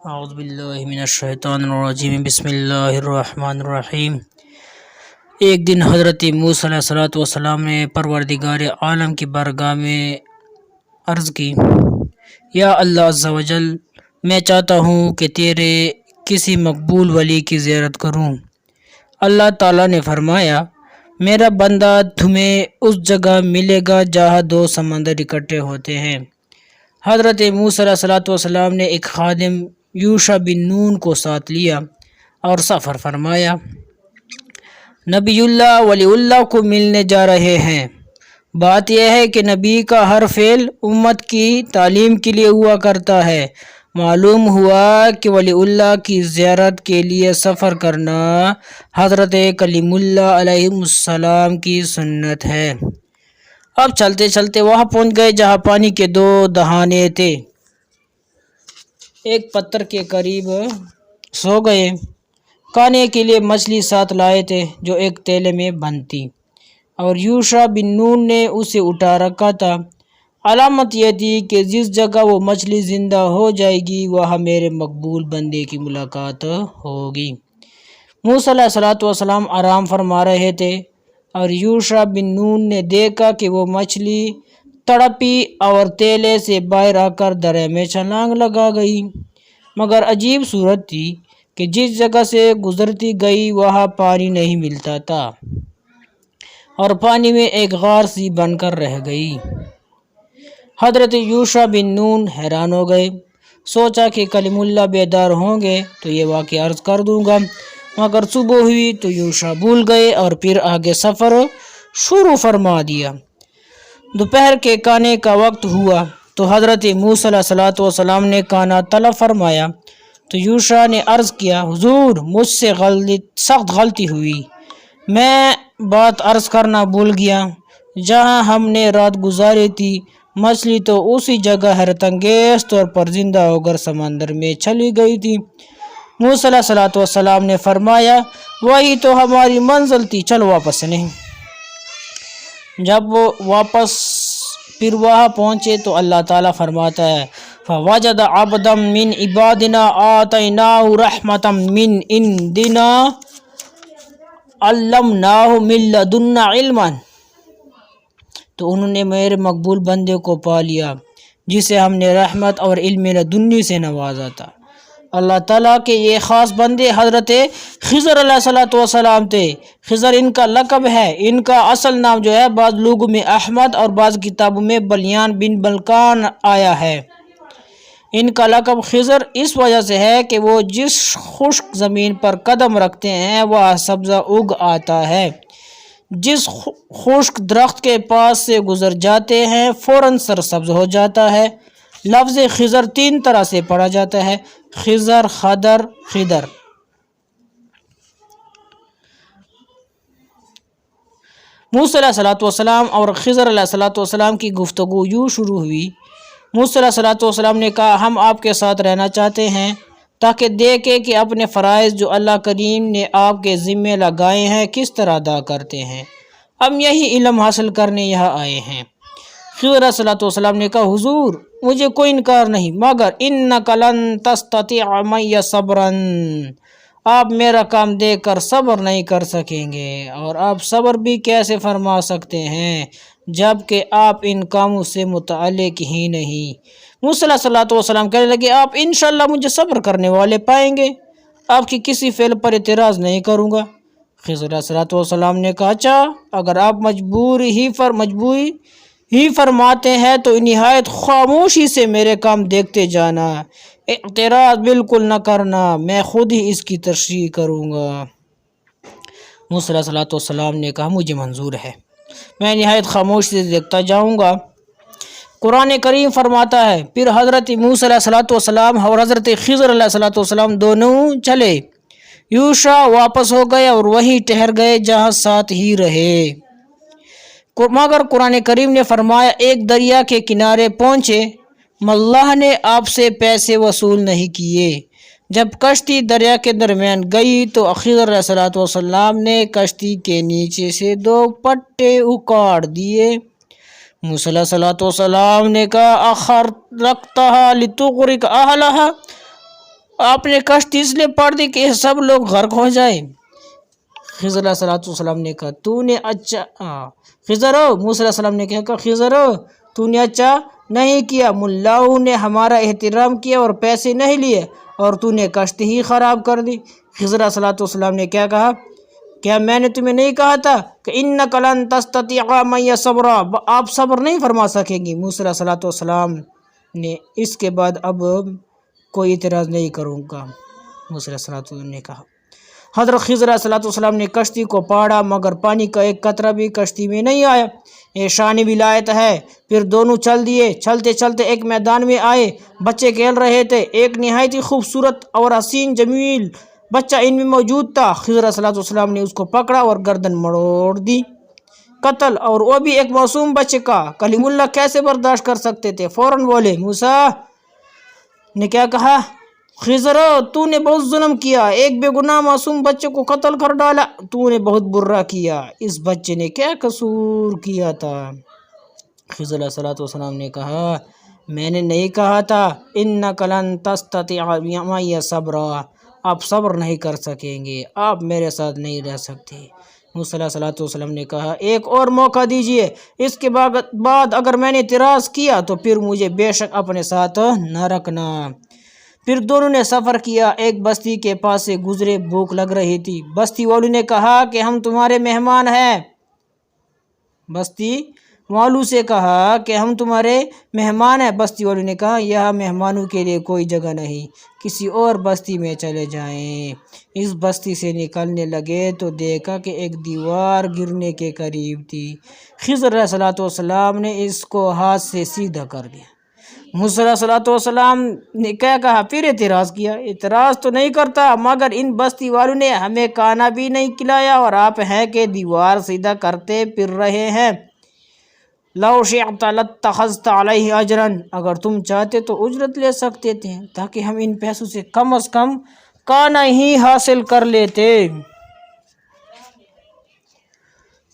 اعوذ باللہ من الشیطان الرجیم بسم اللہ الرحمن الرحیم۔ ایک دن حضرت موسیٰ علیہ السلام نے پروردگار عالم کی بارگاہ میں عرض کی، یا اللہ عز و جل، میں چاہتا ہوں کہ تیرے کسی مقبول ولی کی زیارت کروں۔ اللہ تعالیٰ نے فرمایا، میرا بندہ تمہیں اس جگہ ملے گا جہاں دو سمندر اکٹھے ہوتے ہیں۔ حضرت موسیٰ علیہ السلام نے ایک خادم یوشع بن نون کو ساتھ لیا اور سفر فرمایا۔ نبی اللہ ولی اللہ کو ملنے جا رہے ہیں۔ بات یہ ہے کہ نبی کا ہر فعل امت کی تعلیم کے لیے ہوا کرتا ہے۔ معلوم ہوا کہ ولی اللہ کی زیارت کے لیے سفر کرنا حضرت کلیم اللہ علیہ السلام کی سنت ہے۔ اب چلتے چلتے وہاں پہنچ گئے جہاں پانی کے دو دہانے تھے۔ ایک پتھر کے قریب سو گئے۔ کھانے کے لیے مچھلی ساتھ لائے تھے جو ایک تیلے میں بند تھی، اور یوشع بن نون نے اسے اٹھا رکھا تھا۔ علامت یہ تھی کہ جس جگہ وہ مچھلی زندہ ہو جائے گی وہاں میرے مقبول بندے کی ملاقات ہوگی۔ موسیٰ علیہ السلام آرام فرما رہے تھے اور یوشع بن نون نے دیکھا کہ وہ مچھلی تڑپی اور تیلے سے باہر آ کر دریا میں چھلانگ لگا گئی، مگر عجیب صورت تھی کہ جس جگہ سے گزرتی گئی وہاں پانی نہیں ملتا تھا اور پانی میں ایک غار سی بن کر رہ گئی۔ حضرت یوشع بن نون حیران ہو گئے، سوچا کہ کلیم اللہ بیدار ہوں گے تو یہ واقعہ عرض کر دوں گا، مگر صبح ہوئی تو یوشع بھول گئے اور پھر آگے سفر شروع فرما دیا۔ دوپہر کے کھانے کا وقت ہوا تو حضرت موسیٰ علیہ السلام نے کھانا طلب فرمایا تو یوشع نے عرض کیا، حضور مجھ سے سخت غلطی ہوئی، میں بات عرض کرنا بھول گیا۔ جہاں ہم نے رات گزاری تھی مچھلی تو اسی جگہ حیرت انگیز طور پر زندہ ہو کر سمندر میں چلی گئی تھی۔ موسیٰ علیہ السلام نے فرمایا، وہی تو ہماری منزل تھی، چلو واپس چلیں۔ جب وہ واپس پھر وہاں پہنچے تو اللہ تعالیٰ فرماتا ہے، فَوَجَدَ عَبْدًا مِّنْ عِبَادِنَا آتَيْنَاهُ رَحْمَةً مِّنْ عِنْدِنَا عَلَّمْنَاهُ مِن لَّدُنَّا عِلْمًا۔ تو انہوں نے میرے مقبول بندے کو پا لیا جسے ہم نے رحمت اور علم لدنی سے نوازا تھا۔ اللہ تعالیٰ کے یہ خاص بندے حضرت خضر علیہ السلام تھے۔ خضر ان کا لقب ہے، ان کا اصل نام جو ہے بعض لوگوں میں احمد اور بعض کتابوں میں بلیان بن بلقان آیا ہے۔ ان کا لقب خضر اس وجہ سے ہے کہ وہ جس خشک زمین پر قدم رکھتے ہیں وہاں سبزہ اگ آتا ہے، جس خشک درخت کے پاس سے گزر جاتے ہیں فوراً سرسبز ہو جاتا ہے۔ لفظ خضر تین طرح سے پڑھا جاتا ہے، خضر، خضر، خضر۔ موسیٰ علیہ السلام اور خضر علیہ السلام کی گفتگو یوں شروع ہوئی۔ موسیٰ علیہ السلام نے کہا، ہم آپ کے ساتھ رہنا چاہتے ہیں تاکہ دیکھیں کہ اپنے فرائض جو اللہ کریم نے آپ کے ذمے لگائے ہیں کس طرح ادا کرتے ہیں۔ ہم یہی علم حاصل کرنے یہاں آئے ہیں۔ خضر علیہ السلام نے کہا، حضور مجھے کوئی انکار نہیں، مگر انک لن تستطیع معی صبرا، آپ میرا کام دیکھ کر صبر نہیں کر سکیں گے، اور آپ صبر بھی کیسے فرما سکتے ہیں جب کہ آپ ان کاموں سے متعلق ہی نہیں۔ موسیٰ علیہ السلام کہنے لگے، آپ انشاءاللہ مجھے صبر کرنے والے پائیں گے، آپ کی کسی فعل پر اعتراض نہیں کروں گا۔ خضر علیہ السلام نے کہا، اچھا اگر آپ مجبوری ہی فرماتے ہیں تو نہایت خاموشی سے میرے کام دیکھتے جانا، اعتراض بالکل نہ کرنا، میں خود ہی اس کی تشریح کروں گا۔ موسیٰ علیہ السلام نے کہا، مجھے منظور ہے، میں نہایت خاموشی سے دیکھتا جاؤں گا۔ قرآن کریم فرماتا ہے، پھر حضرت موسیٰ علیہ السلام اور حضرت خضر علیہ السلام دونوں چلے، یوشع واپس ہو گئے اور وہیں ٹھہر گئے جہاں ساتھ ہی رہے، مگر قرآن کریم نے فرمایا، ایک دریا کے کنارے پہنچے، اللہ نے آپ سے پیسے وصول نہیں کیے۔ جب کشتی دریا کے درمیان گئی تو خضر علیہ السلام نے کشتی کے نیچے سے دو پٹے اکاڑ دیے۔ موسیٰ علیہ السلام نے کہا، اخرقتها لتغرق اہلها، آپ نے کشتی اس لیے پاڑ دی کہ سب لوگ غرق ہو جائے؟ خضر علیہ السلام نے کہا تو نے خضر موسیٰ علیہ السلام نے کہا خضر تو نے اچھا نہیں کیا، ملاؤں نے ہمارا احترام کیا اور پیسے نہیں لیے اور تو نے کشتی ہی خراب کر دی۔ خضر علیہ السلام نے کیا کہا؟ کیا میں نے تمہیں نہیں کہا تھا کہ اِنَّکَ لَن تَسْتَطِیعَ مَعِیَ صَبْرًا، آپ صبر نہیں فرما سکیں گی۔ موسیٰ علیہ السلام نے اس کے بعد اب کوئی اعتراض نہیں کروں گا، موسیٰ علیہ السلام نے کہا۔ حضرت خضر علیہ السلام نے کشتی کو پاڑا مگر پانی کا ایک قطرہ بھی کشتی میں نہیں آیا۔ یہ شان ولایت ہے۔ پھر دونوں چل دیے۔ چلتے چلتے ایک میدان میں آئے، بچے کھیل رہے تھے۔ ایک نہایت ہی خوبصورت اور حسین جمیل بچہ ان میں موجود تھا۔ خضر علیہ السلام نے اس کو پکڑا اور گردن مڑوڑ دی۔ قتل، اور وہ بھی ایک معصوم بچے کا۔ کلیم اللہ کیسے برداشت کر سکتے تھے؟ فوراً بولے۔ موسیٰ نے کیا کہا؟ خضر تو نے بہت ظلم کیا، ایک بے گناہ معصوم بچے کو قتل کر ڈالا، تو نے بہت برا کیا۔ اس بچے نے کیا قصور کیا تھا؟ خضر علیہ السلام نے کہا میں نے نہیں کہا تھا اِنَّکَ لَن تَسْتَطِیعَ مَعِیَ صَبْرًا، آپ صبر نہیں کر سکیں گے، آپ میرے ساتھ نہیں رہ سکتے۔ موسیٰ علیہ السلام نے کہا ایک اور موقع دیجئے، اس کے بعد اگر میں نے اعتراض کیا تو پھر مجھے بے شک اپنے ساتھ نہ رکھنا۔ پھر دونوں نے سفر کیا، ایک بستی کے پاس سے گزرے، بھوک لگ رہی تھی۔ بستی والوں نے کہا کہ ہم تمہارے مہمان ہیں۔ بستی والوں سے کہا کہ ہم تمہارے مہمان ہیں۔ بستی والوں نے کہا یہاں مہمانوں کے لیے کوئی جگہ نہیں، کسی اور بستی میں چلے جائیں۔ اس بستی سے نکلنے لگے تو دیکھا کہ ایک دیوار گرنے کے قریب تھی۔ خضر علیہ السلام نے اس کو ہاتھ سے سیدھا کر دیا۔ موسیٰ علیہ السلام نے کیا کہا؟ پھر اعتراض کیا۔ اعتراض تو نہیں کرتا مگر ان بستی والوں نے ہمیں کھانا بھی نہیں کھلایا اور آپ ہیں کہ دیوار سیدھا کرتے پھر رہے ہیں۔ لَوْ شِئْتَ لَاتَّخَذْتَ عَلَیْہِ اَجْرًا، اگر تم چاہتے تو اجرت لے سکتے تھے تاکہ ہم ان پیسوں سے کم از کم کھانا ہی حاصل کر لیتے۔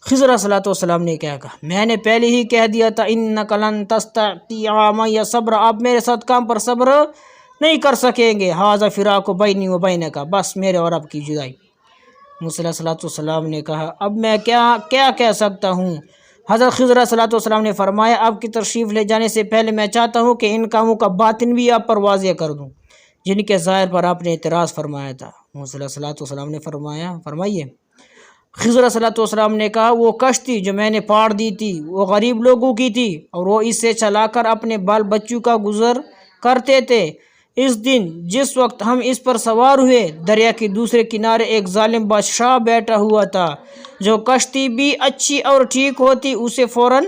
خضر علیہ السلام نے کیا کہا؟ میں نے پہلے ہی کہہ دیا تھا اِنَّکَ لَن تَسْتَطِیعَ مَعِیَ صَبْرًا، آپ میرے ساتھ کام پر صبر نہیں کر سکیں گے۔ ھذا فراق بینی و بینک، بس میرے اور آپ کی جدائی۔ موسیٰ علیہ السلام نے کہا اب میں کیا کہہ سکتا ہوں؟ حضرت خضر علیہ السلام نے فرمایا آپ کی تشریف لے جانے سے پہلے میں چاہتا ہوں کہ ان کاموں کا باطن بھی آپ پر واضح کر دوں جن کے ظاہر پر آپ نے اعتراض فرمایا تھا۔ موسیٰ علیہ السلام نے فرمائیے۔ خضر علیہ السلام نے کہا وہ کشتی جو میں نے پاڑ دی تھی وہ غریب لوگوں کی تھی اور وہ اس سے چلا کر اپنے بال بچوں کا گزر کرتے تھے۔ اس دن جس وقت ہم اس پر سوار ہوئے دریا کے دوسرے کنارے ایک ظالم بادشاہ بیٹھا ہوا تھا، جو کشتی بھی اچھی اور ٹھیک ہوتی اسے فوراً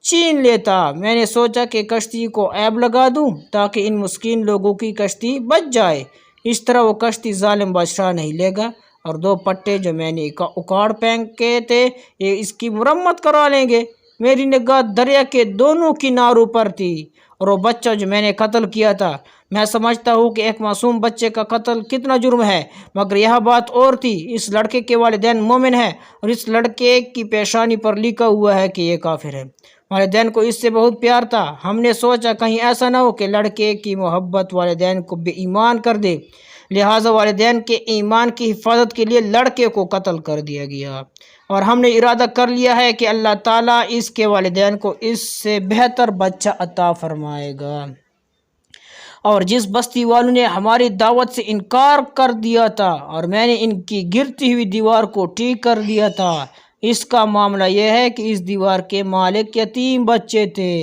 چھین لیتا۔ میں نے سوچا کہ کشتی کو عیب لگا دوں تاکہ ان مسکین لوگوں کی کشتی بچ جائے، اس طرح وہ کشتی ظالم بادشاہ نہیں لے گا اور دو پٹے جو میں نے اکاڑ پھینکے تھے یہ اس کی مرمت کرا لیں گے۔ میری نگاہ دریا کے دونوں کناروں پر تھی اور وہ بچہ جو میں نے قتل کیا تھا، میں سمجھتا ہوں کہ ایک معصوم بچے کا قتل کتنا جرم ہے، مگر یہ بات اور تھی اس لڑکے کے والدین مومن ہیں اور اس لڑکے کی پیشانی پر لکھا ہوا ہے کہ یہ کافر ہے۔ والدین کو اس سے بہت پیار تھا، ہم نے سوچا کہیں ایسا نہ ہو کہ لڑکے کی محبت والدین کو بے ایمان کر دے، لہٰذا والدین کے ایمان کی حفاظت کے لیے لڑکے کو قتل کر دیا گیا، اور ہم نے ارادہ کر لیا ہے کہ اللہ تعالیٰ اس کے والدین کو اس سے بہتر بچہ عطا فرمائے گا۔ اور جس بستی والوں نے ہماری دعوت سے انکار کر دیا تھا اور میں نے ان کی گرتی ہوئی دیوار کو ٹھیک کر دیا تھا، اس کا معاملہ یہ ہے کہ اس دیوار کے مالک یتیم بچے تھے،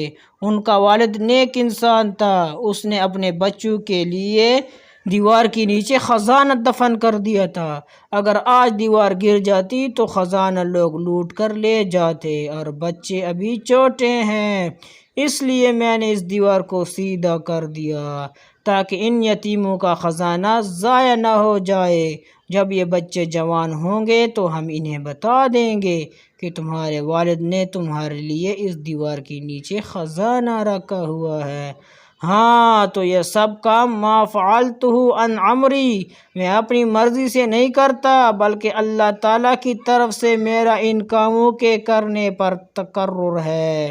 ان کا والد نیک انسان تھا، اس نے اپنے بچوں کے لیے دیوار کے نیچے خزانہ دفن کر دیا تھا۔ اگر آج دیوار گر جاتی تو خزانہ لوگ لوٹ کر لے جاتے اور بچے ابھی چھوٹے ہیں، اس لیے میں نے اس دیوار کو سیدھا کر دیا تاکہ ان یتیموں کا خزانہ ضائع نہ ہو جائے۔ جب یہ بچے جوان ہوں گے تو ہم انہیں بتا دیں گے کہ تمہارے والد نے تمہارے لیے اس دیوار کے نیچے خزانہ رکھا ہوا ہے۔ ہاں تو یہ سب کام ما فعلتہ عن عمری، میں اپنی مرضی سے نہیں کرتا بلکہ اللہ تعالیٰ کی طرف سے میرا ان کاموں کے کرنے پر تقرر ہے۔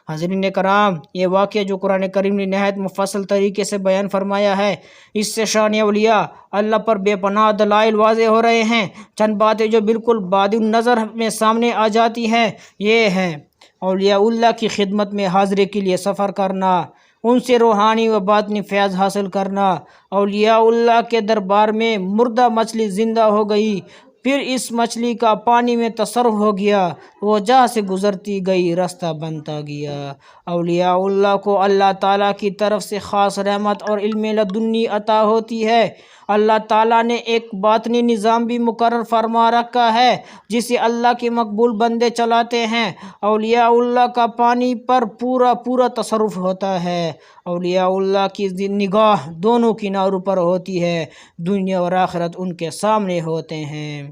حضرین کرام، یہ واقعہ جو قرآن کریم نے نہایت مفصل طریقے سے بیان فرمایا ہے، اس سے شان اولیاء اللہ پر بے پناہ دلائل واضح ہو رہے ہیں۔ چند باتیں جو بالکل بعد النظر میں سامنے آ جاتی ہیں یہ ہیں: اولیاء اللہ کی خدمت میں حاضری کے لیے سفر کرنا، ان سے روحانی و باطنی فیض حاصل کرنا۔ اولیاء اللہ کے دربار میں مردہ مچھلی زندہ ہو گئی، پھر اس مچھلی کا پانی میں تصرف ہو گیا، وہ جہاں سے گزرتی گئی راستہ بنتا گیا۔ اولیاء اللہ کو اللہ تعالیٰ کی طرف سے خاص رحمت اور علم لدنی عطا ہوتی ہے۔ اللہ تعالیٰ نے ایک باطنی نظام بھی مقرر فرما رکھا ہے جسے اللہ کے مقبول بندے چلاتے ہیں۔ اولیاء اللہ کا پانی پر پورا تصرف ہوتا ہے۔ اولیاء اللہ کی نگاہ دونوں کناروں پر ہوتی ہے، دنیا اور آخرت ان کے سامنے ہوتے ہیں۔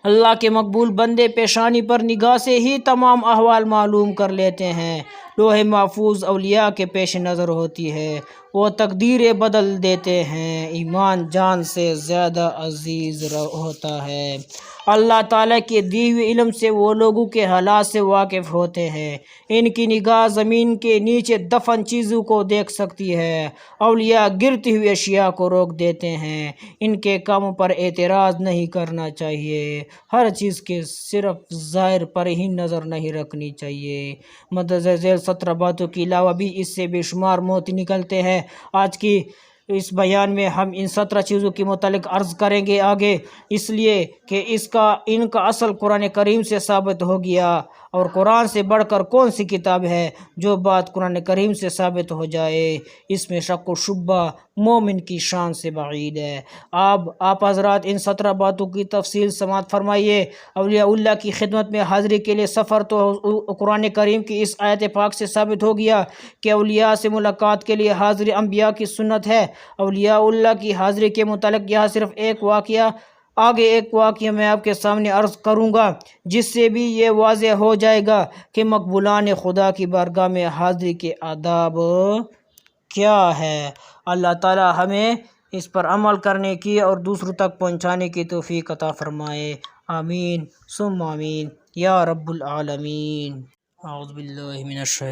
اللہ کے مقبول بندے پیشانی پر نگاہ سے ہی تمام احوال معلوم کر لیتے ہیں۔ لوح محفوظ اولیاء کے پیش نظر ہوتی ہے، وہ تقدیریں بدل دیتے ہیں۔ ایمان جان سے زیادہ عزیز ہوتا ہے۔ اللہ تعالیٰ کے دیے ہوئے علم سے وہ لوگوں کے حالات سے واقف ہوتے ہیں۔ ان کی نگاہ زمین کے نیچے دفن چیزوں کو دیکھ سکتی ہے۔ اولیاء گرتی ہوئی اشیاء کو روک دیتے ہیں۔ ان کے کاموں پر اعتراض نہیں کرنا چاہیے۔ ہر چیز کے صرف ظاہر پر ہی نظر نہیں رکھنی چاہیے۔ مندرجہ ذیل 17 باتوں کے علاوہ بھی اس سے بے شمار موتی نکلتے ہیں۔ آج کی اس بیان میں ہم ان 17 چیزوں کے متعلق عرض کریں گے آگے، اس لیے کہ ان کا اصل قرآن کریم سے ثابت ہو گیا، اور قرآن سے بڑھ کر کون سی کتاب ہے؟ جو بات قرآن کریم سے ثابت ہو جائے اس میں شک و شبہ مومن کی شان سے بعید ہے۔ آپ حضرات ان 17 باتوں کی تفصیل سماعت فرمائیے۔ اولیاء اللہ کی خدمت میں حاضری کے لیے سفر تو قرآن کریم کی اس آیت پاک سے ثابت ہو گیا کہ اولیاء سے ملاقات کے لیے حاضری انبیاء کی سنت ہے۔ اولیاء اللہ کی حاضری کے متعلق یہاں صرف ایک واقعہ میں آپ کے سامنے عرض کروں گا، جس سے بھی یہ واضح ہو جائے گا کہ مقبولان خدا کی بارگاہ میں حاضری کے آداب کیا ہے۔ اللہ تعالی ہمیں اس پر عمل کرنے کی اور دوسروں تک پہنچانے کی توفیق عطا فرمائے۔ آمین ثم آمین یا رب العالمین۔ اعوذ باللہ من الشیطان